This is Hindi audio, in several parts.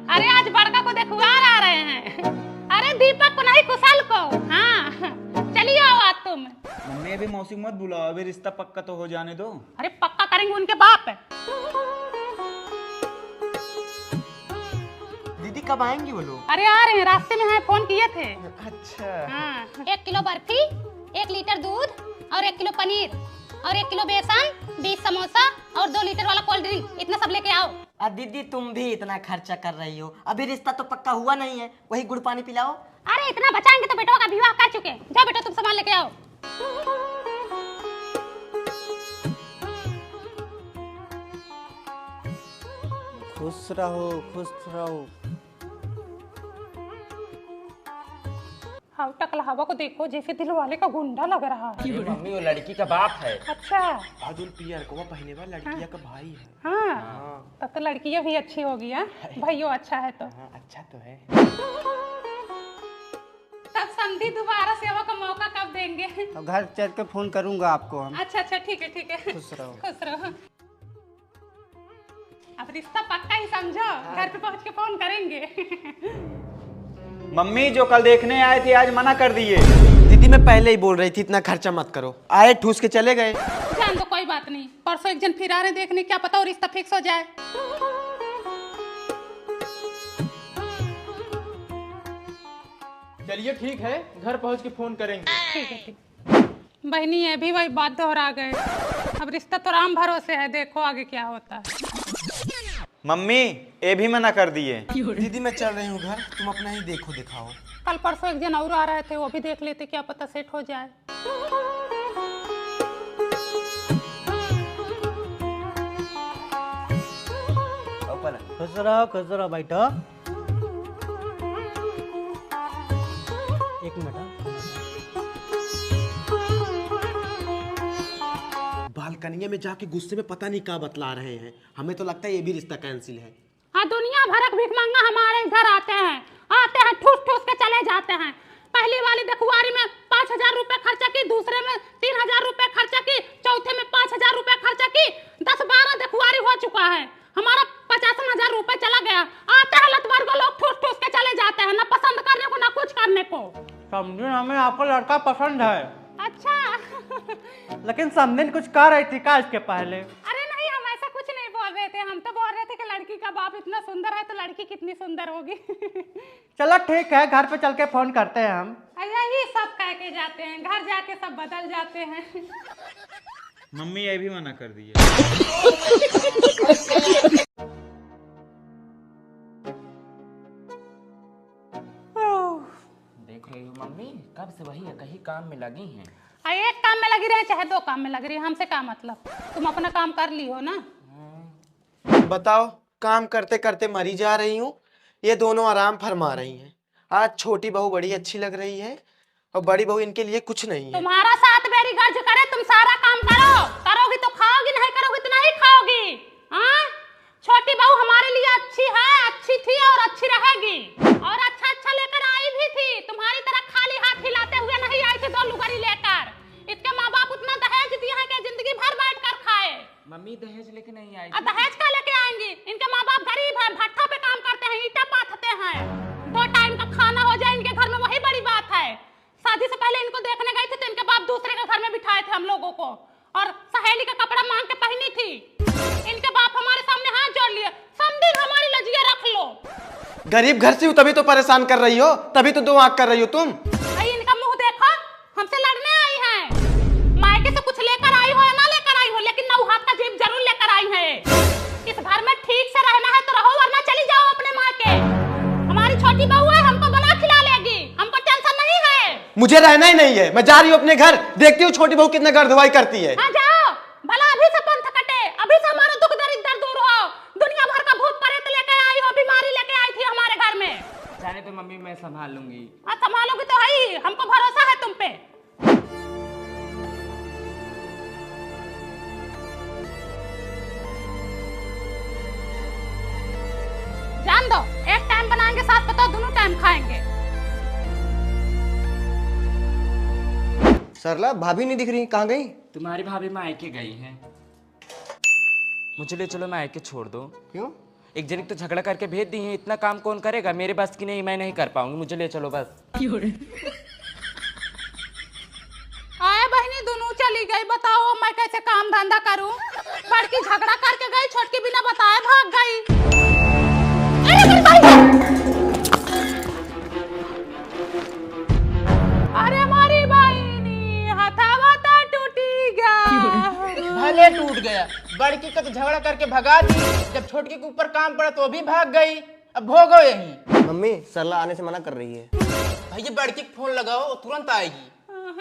अरे आज बड़का को देखुआर आ रहे हैं। अरे दीपक को नहीं, कुशल को। हाँ चलिए आओ आज तुम। मम्मी अभी मौसी मत बुलाओ, अभी रिश्ता पक्का तो हो जाने दो। अरे पक्का करेंगे, उनके बाप है। दीदी कब आएंगी वो लोग? अरे आ रहे हैं, रास्ते में हैं, फोन किए थे। अच्छा। हाँ 1 किलो बर्फी, 1 लीटर दूध और 1 किलो पनीर और 1 किलो बेसन, 20 समोसा और 2 लीटर वाला कोल्ड ड्रिंक, इतना सब लेके आओ। दीदी तुम भी इतना खर्चा कर रही हो, अभी रिश्ता तो पक्का हुआ नहीं है, वही गुड़ पानी पिलाओ। अरे इतना बचाएंगे तो बेटों का विवाह कर चुके। जाओ बेटा तुम सामान लेके आओ। खुश रहो खुश रहो। हाँ टकला हवा को देखो, जैसे दिल वाले का गुंडा लग रहा है। मम्मी वो लड़की का बाप है। अच्छा बादल पियर को वो पहले बार लड़किया का भाई है। हाँ तब तो लड़कियां भी अच्छी होगी। भाइयों अच्छा है तो। हाँ अच्छा तो है। तब समधी दोबारा सेवा का मौका कब देंगे? अब घर चल के फोन करूंगा आपको हम। अच्छा अच्छा ठीक है ठीक है। खुश रहो। खुश रहो। अब रिश्ता पक्का ही समझो, घर पे पहुंच के फोन करेंगे। मम्मी जो कल देखने आए थे आज मना कर दिए। दीदी मैं पहले ही बोल रही थी इतना खर्चा मत करो, आए ठूस के चले गए। जान दो कोई बात नहीं, परसों एक जन फिर आ रहे देखने, क्या पता और रिश्ता फिक्स हो जाए। चलिए ठीक है, घर पहुंच के फोन करेंगे। ठीक है ठीक। बहनी ये भी वही बात दोहरा गए। अब रिश्ता तो राम भरोसे है, देखो आगे क्या होता है। मम्मी ये भी मना कर दिए। दीदी मैं चल रही हूँ घर, तुम अपना ही देखो दिखाओ। कल परसों एक जन और आ रहे थे, वो भी देख लेते, क्या पता सेट हो जाए। खुश रहो बैठो। एक मिनट। बालकनी में जाके गुस्से में पता नहीं क्या बतला रहे हैं, हमें तो लगता है ये भी रिश्ता कैंसिल है। हाँ दुनिया भर भीख मांगा हमारे घर आते हैं ठूस ठूस के चले जाते हैं। पहली वाली देखुआरी में 5,000 रुपए खर्चा की, दूसरे में 3,000 रुपए खर्चा की, चौथे में 5,000 रुपए खर्चा की, 10-12 देखुआरी हो चुका है। हमारा 50,000 रुपए चला गया। आते हैं लतवर को लोग ठूस ठूस के चले जाते हैं, ना पसंद करने को ना कुछ करने को। समझी हमें आपको लड़का पसंद है, अच्छा लेकिन समझी कुछ कह रही थी का इसके पहले? अरे नहीं, हम ऐसा कुछ नहीं बोल रहे थे। हम तो बोल रहे थे कि लड़की का बाप इतना सुंदर है तो लड़की कितनी सुंदर होगी। चलो ठीक है, घर पे चल के फोन करते हैं हम। यही सब कह के जाते हैं, घर जाके सब बदल जाते हैं। मम्मी ये भी मना कर दिए। देख रही हो मम्मी, कब से वही कहीं काम में लगी हैं। एक काम में लगी रहे चाहे 2 काम में लगी रही, हमसे क्या मतलब? तुम अपना काम कर ली हो ना। बताओ, काम करते करते मरी जा रही हूँ, ये दोनों आराम फरमा रही हैं। आज छोटी बहू बड़ी अच्छी लग रही है और बड़ी बहू इनके लिए कुछ नहीं है। तुम्हारा साथ मेरी गर्ज करे, तुम सारा काम करो। करोगी तो खाओगी, नहीं करोगी तो नहीं खाओगी। हाँ छोटी बहू हमारे लिए अच्छी है, अच्छी थी और अच्छी रहेगी, और अच्छा अच्छा लेकर आई भी थी। तुम्हारी तरह खाली हाथ हिलाते हुए नहीं आई थी 2 लुगरी लेकर। इसके माँ बाप उतना दहेज दिए हैं कि जिंदगी भर बैठ कर खाए। मम्मी दहेज लेके नहीं आई अब दहेज का लेके आएंगी? इनके माँ बाप गरीब हैं, भट्ठा पे काम करते हैं, ईंटा पाथते हैं। 2 टाइम का खाना हो जाए इनके घर में, वही बड़ी बात है। शादी से पहले इनको देखने गए थे तो इनके बाप दूसरे के घर में बिठाए थे हम लोगों को, और सहेली का कपड़ा मांग के पहनी थी। इनके बाप हमारे सामने हाथ जोड़ लिए, समझी हमारी लजिया रख लो। गरीब घर से हूँ तभी तो परेशान कर रही हो, तभी तो 2 आंख कर रही हो तुम। इनका मुंह देखो, हमसे लड़ने आई है। मायके से कुछ लेकर आई हो या ना लेकर आई हो, लेकिन 9 हाथ का जीभ जरूर लेकर आई है। इस घर में ठीक से रहना है तो रहो, वरना चली जाओ अपने मायके। हमारी छोटी बहू है, हमको बना खिला लेगी, हमको टेंशन नहीं है। मुझे रहना ही नहीं है, मैं जा रही हूँ अपने घर। देखती हूँ छोटी बहू कितना घर धुलाई करती है। हाँ जाओ, भला अभी से पंथ कटे, अभी से हमारा दुख दरिद्र दूर हो। दुनिया भर का भूत प्रेत लेके आई हो, बीमारी लेके आई थी हमारे घर में। जाने तो मम्मी, मैं संभाल लूंगी। संभालोगी तो है ही, हमको भरोसा है तुम पे। जान दो, एक टाइम बनाएंगे साथ, बताओ दोनों टाइम खाएंगे। सरला भाभी नहीं दिख रही, कहाँ गई? तुम्हारी भाभी मायके गई हैं। मुझे ले चलो, मायके छोड़ दो। क्यों? एक जन तो झगड़ा करके भेज दी है, इतना काम कौन करेगा? मेरे बस की नहीं, मैं नहीं कर पाऊंगी, मुझे ले चलो बस। आए बहनी दोनों चली गई, बताओ मैं कैसे काम धंधा करूं? बड़की झगड़ा करके गई, छोटकी बिना बताए भाग गई। अरे मेरी भाई! अरे हमारी बहनी हथावा तो टूटी गया। भले टूट गया, बड़की का तो झगड़ा करके भगा दी, जब छोटकी के ऊपर काम पड़ा तो भी भाग गई। अब भोगो यही। मम्मी सरला आने से मना कर रही है। भैया बड़की को फोन लगाओ, वो तुरंत आएगी।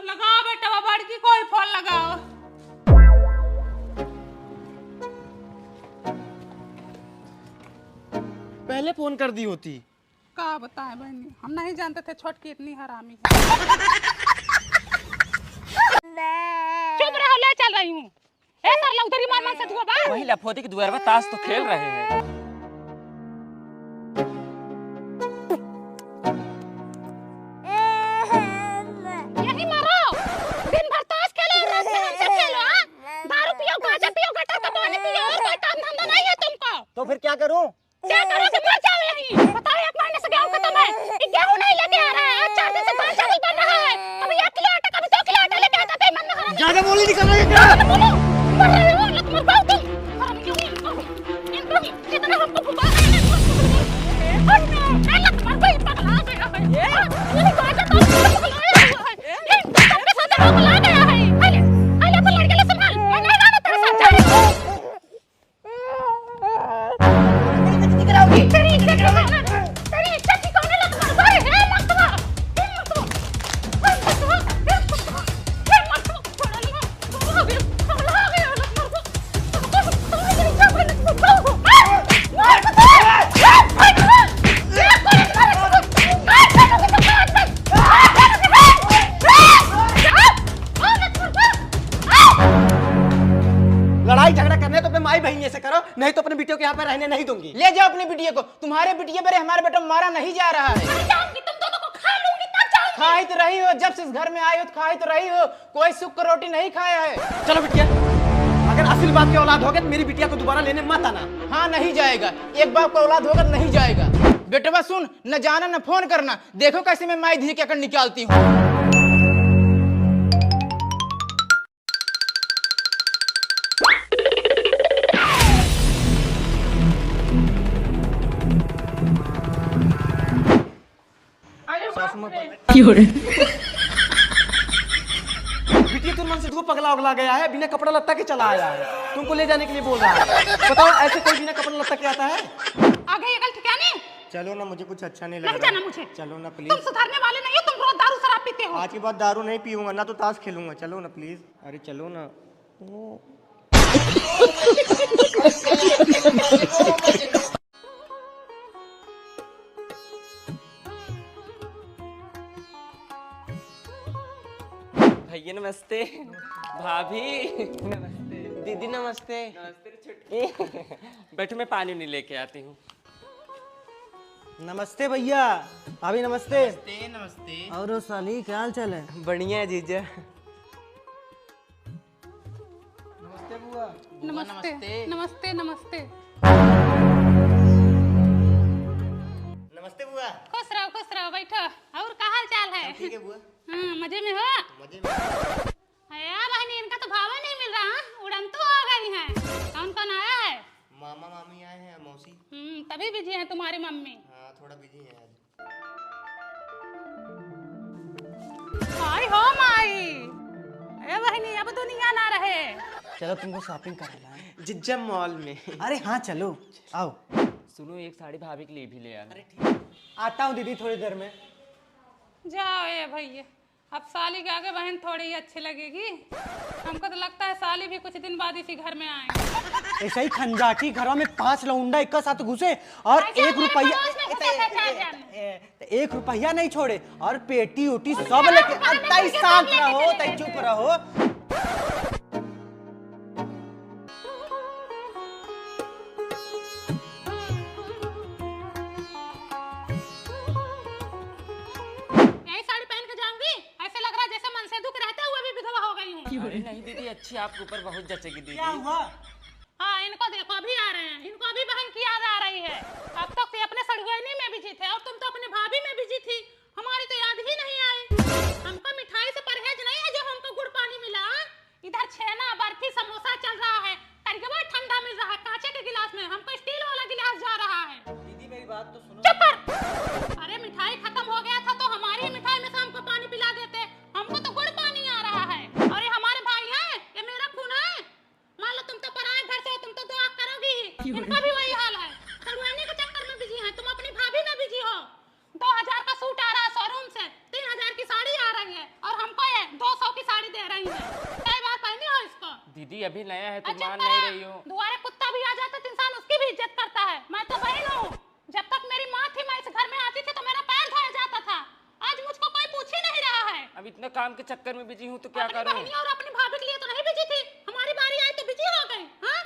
लगाओ बेटा, बड़की को ही फोन लगाओ। पहले फोन कर दी होती। क्या बताए बहनी, हम नहीं जानते थे छोटकी इतनी हरामी है। चुप रहो, ले चल रही हूँ। ए सरला उधर ही मार से धुआ बा। वही लफोदी की दुआर में ताश तो खेल रहे हैं। यही मारो, दिन भर ताश खेलो और रात में हमसे खेलो। हाँ? दारू पियो, गांजा पियो, गटर का पानी पियो, और कोई काम धंधा नहीं है तुमको। तो फिर क्या करूं? क्या करोगे? मर जाओ यहीं। बताओ, 1 महीने से गेहूं खत्म है, ये गेहूं नहीं लेके आ रहा है। आज 4 दिन से दाल चावल बन रहा है, कभी 1 किलो आटा, कभी 2 किलो आटा लेके आता है। मन में हराम। ज्यादा बोली निकल रही है क्या? बोलो, मर रहे हो, लत मर पाओ तुम। हराम क्यों नहीं? इतना हमको फुका है। लत मर गई, पगला गया है। ये गांजा तो पगलाया हुआ है। ये सबके साथ पगला गया है। अरे अरे अपन लड़के ले संभाल, मैं नहीं जाना तेरे साथ। जा तेरी इज्जत की कौन लत मर गई है? मत मार, मत लड़ाई झगड़ा करने तो अपने माई बहन से करो, नहीं तो अपने बिटियों के यहाँ पे रहने नहीं दूंगी। ले जाओ अपनी बिटिया को, तुम्हारे बिटिया पर हमारे बेटा मारा नहीं जा रहा है। तुम दोनों को खा लूंगी तब जाऊंगी। खा ही तो रही हो, जब से इस घर में आई हो तो खा ही तो रही हो, कोई सुख का रोटी नहीं खाया है। चलो बिटिया, अगर असल बाप की औलाद होगे तो मेरी बिटिया को दोबारा लेने मत आना। हाँ नहीं जाएगा, एक बाप का औलाद होगा तो नहीं जाएगा। बेटवा सुन, न जाना न फोन करना, देखो कैसे मैं माई धी के अकड़ निकालती हूँ। बिटिया तुम मन से धूप पगला उगला गया है, बिना कपड़ा लत्ता के चला आया है, तुमको ले जाने के लिए बोल रहा है। बताओ ऐसे कोई बिना कपड़ा लत्ता के आता है? आगे ये गलती क्या नहीं? चलो ना, मुझे कुछ अच्छा नहीं लग नहीं रहा। जाना मुझे। चलो ना तुम प्लीज। सुधरने वाले नहीं हो, तुम रोज दारू शराब पीते हो। आज के बाद दारू नहीं पीऊंगा ना, तो ताश खेलूंगा। चलो ना प्लीज। अरे चलो ना। भैया नमस्ते, भाभी नमस्ते, दीदी नमस्ते। बैठो, मैं पानी नहीं लेके आती हूँ। नमस्ते भैया, भाभी नमस्ते। नमस्ते। और वो साली क्या हाल चाल है? बढ़िया है जीजा। नमस्ते नमस्ते नमस्ते। नमस्ते बुआ। खुश रहो, बैठो। और क्या हाल चाल है? ठीक है बुआ। हाँ, मजे में हो? मजे में। यार बहनी, इनका तो भाव नहीं मिल रहा। उड़न तो आ गई है। कौन कौन आया है? मामा मामी आए हैं, मौसी। तभी बिजी है तुम्हारी मम्मी। हाँ थोड़ा बिजी है आज। आई हो माई। ए बहनी, अब दुनिया ना रहे। चलो तुमको शॉपिंग कराना है। जिज्जा मॉल में। अरे हाँ चलो, आओ। सुनो, एक साड़ी भाभी के लिए भी ले आना। आता हूँ दीदी थोड़ी देर में। जाओ ए भैया, अब साली के आगे बहन थोड़ी ही अच्छी लगेगी। हमको तो लगता है साली भी कुछ दिन बाद इसी घर में आएंगे। ऐसा ही खंजाटी घरों में 5 लौंडा एक साथ घुसे और ऐसा 1 मेरे रुपया पड़ोस में घुसे थे 4 जन। 1 रुपया नहीं छोड़े और पेटी उटी सब लेके। तई शांत रहो, तई चुप रहो। यही साड़ी पहन के जाऊंगी? ऐसे लग रहा है जैसे मन से दुख रहते हुए भी विधवा हो गई हूँ। अरे नहीं दीदी, अच्छी आपके ऊपर बहुत जचेगी दीदी। क्या हुआ? हाँ, इनको देखो, अभी आ रहे हैं। इनको अभी बहन की याद आ रही है। अभी नया है, तुम अच्छा, मान नहीं रही हो। दुआरे कुत्ता भी आ जाता तो इंसान उसकी भी इज्जत करता है। मैं तो बहन हूँ, जब तक मेरी माँ थी मैं इस घर में आती थी तो मेरा पैर धोया जाता था। आज मुझको कोई पूछ ही नहीं रहा है। अब इतना काम के चक्कर में बिजी हूँ तो क्या अपनी करूँ? बहनी और अपनी भाभी के लिए तो नहीं बिजी थी, हमारी बारी आई तो बिजी हो गई। हाँ?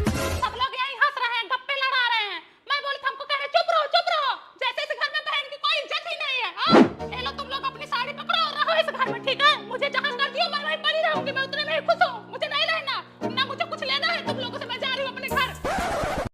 सब लोग यहीं हंस रहे हैं, गप्पे लड़ा रहे हैं। मैं बोली तो हमको कह रहे चुप रहो चुप रहो, जैसे इस घर में बहन की कोई इज्जत ही नहीं है। हाँ? ये लो तुम लोग अपनी साड़ी पकड़ो और रहो इस घर में, ठीक है? मुझे जहाँ कर दियो मैं वहीं पड़ी रहूंगी, मैं उतने में ही खुश हूँ।